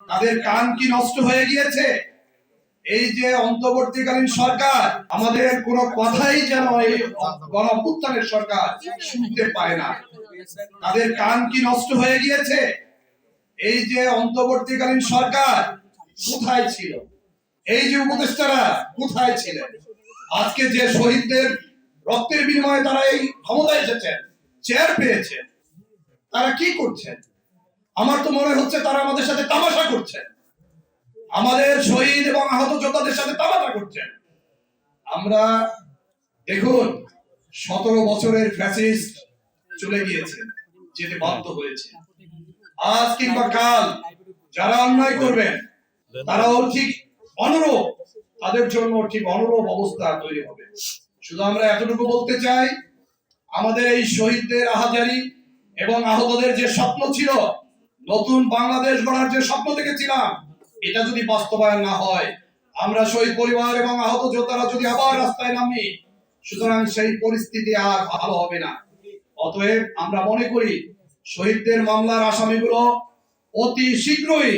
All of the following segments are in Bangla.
তাদের কান কি নষ্ট হয়ে গিয়েছে? এই যে অন্তর্বর্তীকালীন সরকার আমাদের কোনো কথাই যেন এই গণঅভ্যুত্থানের সরকার শুনতে পায় না। তাদের কান কি নষ্ট হয়ে গিয়েছে? এই যে অন্তর্বর্তীকালীন সরকার কোথায় ছিল? এই যে উপদেষ্টারা কোথায় ছিলেন? আজকে যে শহীদদের রক্তের বিনিময়ে তারা এই ক্ষমতায় এসেছেন, চেয়ার পেয়েছেন, তারা কি করছেন? আমার তো মনে হচ্ছে তারা আমাদের সাথে তামাশা করছেন, আমাদের শহীদ এবং আহত যোদ্ধাদের সাথে তামাশা করছেন। আমরা দেখুন 17 বছরের ফ্যাসিস্ট চলে গিয়েছে, যেতে বাধ্য হয়েছে। আজ কিংবা কাল যারা অন্যায় করবেন তারাও ঠিক অনুরূপ, তাদের জন্য ঠিক অনুরূপ অবস্থা তৈরি হবে। শুধু আমরা এতটুকু বলতে চাই, আমাদের এই শহীদদের আহাজারি এবং আহতদের যে স্বপ্ন ছিল, নতুন বাংলাদেশ গড়ার যে স্বপ্ন দেখেছিলাম, এটা যদি বাস্তবায়ন না হয়, আমরা শহীদ পরিবার এবং আহত যোদ্ধারা যদি আবার রাস্তায় নামি, সুতরাং সেই পরিস্থিতি আর ভালো হবে না। অতএব আমরা মনে করি শহীদদের মামলার আসামিগুলো অতি শীঘ্রই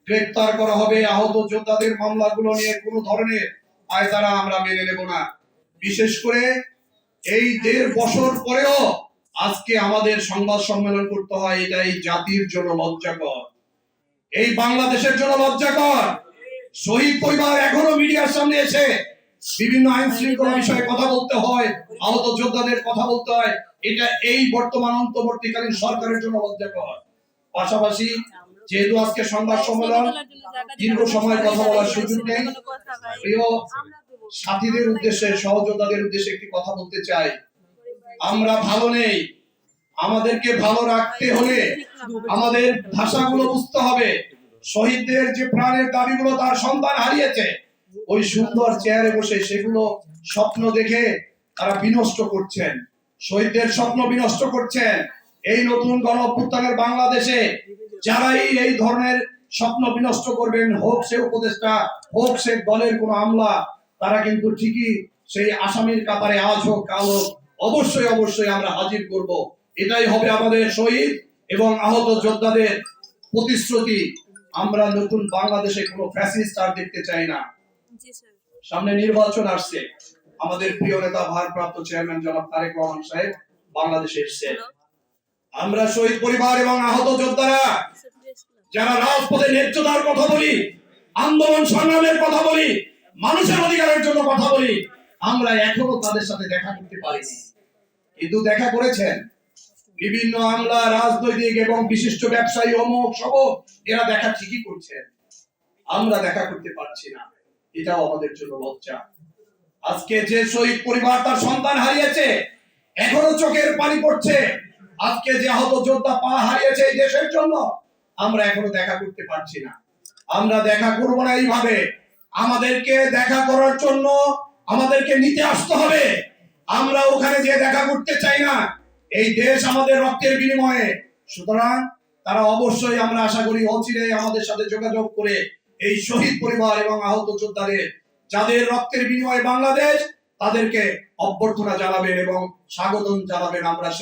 গ্রেফতার করা হবে। আহত যোদ্ধাদের মামলাগুলো নিয়ে কোনো ধরনের আয়তারা আমরা মেনে নেব না। বিশেষ করে এই 1.5 বছর পরেও আজকে আমাদের সংবাদ সম্মেলন করতে হয়, এটা এই জাতির জন্য লজ্জাকর, এই বাংলাদেশের জন্য লজ্জাকর। শহীদ পরিবার এখনো মিডিয়ার সামনে এসে বিভিন্ন আইন শৃঙ্খলা বিষয়ে কথা বলতে হয়, আহত যোদ্ধাদের কথা বলতে হয়, এটা এই বর্তমান অন্তর্বর্তীকালীন সরকারের জন্য লজ্জাকর। পাশাপাশি যেহেতু আজকে সংবাদ সম্মেলন, দীর্ঘ সময় কথা বলার সুযোগ নেই, প্রিয় সাথীদের উদ্দেশ্যে, সহযোদ্ধাদের উদ্দেশ্যে একটি কথা বলতে চাই। আমরা ভালো নেই, আমাদেরকে ভালো রাখতে হলে আমাদের ভাষাগুলো বুঝতে হবে। শহীদদের যে প্রাণের দাবিগুলো তার সন্তান হারিয়েছে, ওই সুন্দর চেয়ারে বসে সেগুলো স্বপ্ন দেখে তারা বিনষ্ট করছেন, শহীদদের স্বপ্ন বিনষ্ট করছেন। এই নতুন গণঅভ্যুত্থানের বাংলাদেশে যারাই এই ধরনের স্বপ্ন বিনষ্ট করবেন, হোক সে উপদেষ্টা, হোক সে দলের কোনো আমলা, তারা কিন্তু ঠিকই সেই আসামির কাতারে আজ হোক কাল হোক অবশ্যই অবশ্যই আমরা হাজির করব। এটাই হবে আমাদের শহীদ এবং আহত যোদ্ধাদের প্রতিশ্রুতি। আমরা নতুন বাংলাদেশে কোনো ফ্যাসিস্ট আর দেখতে চাই না। সামনে নির্বাচন আসছে, আমাদের প্রিয় নেতা ভারপ্রাপ্ত চেয়ারম্যান জনাব তারেক রহমান সাহেব বাংলাদেশে এসেছেন। আমরা শহীদ পরিবার এবং আহত যোদ্ধারা যারা রাজপথে ন্যায্যতার কথা বলি, আন্দোলন সংগ্রামের কথা বলি, মানুষের অধিকারের জন্য কথা বলি, আমরা এখনো তাদের সাথে দেখা করতে পারিনি। কিন্তু দেখা করেছেন বিভিন্ন আমলা, রাজনৈতিক এবং বিশিষ্ট ব্যবসায়ী, অমুক সবক, এরা দেখা ঠিকই করছেন, আমরা দেখা করতে পারছি না। এটাও আমাদের জন্য লজ্জা। আজকে যে শহীদ পরিবার তার সন্তান হারিয়েছে, এখনো চোখের পানি পড়ছে। আজকে যে আহত যোদ্ধা পা হারিয়েছে এই দেশের জন্য, আমরা এখনো দেখা করতে পারছি না। আমরা দেখা করব না এইভাবে। আমাদেরকে দেখা করার জন্য আমাদেরকে নিতে আসতে হবে। আমরা ওখানে যে দেখা করতে চাই না, এই দেশ আমাদের রক্তের বিনিময়ে। সুতরাং তারা অবশ্যই, আমরা আশা করি অচিরেই আমাদের সাথে যোগাযোগ করে এই শহীদ পরিবার এবং আহত যোদ্ধাদের, যাদের রক্তের বিনিময়ে বাংলাদেশ, তাদেরকে অভ্যর্থনা জানাবেন এবং স্বাগতম জানাবেন। আমরা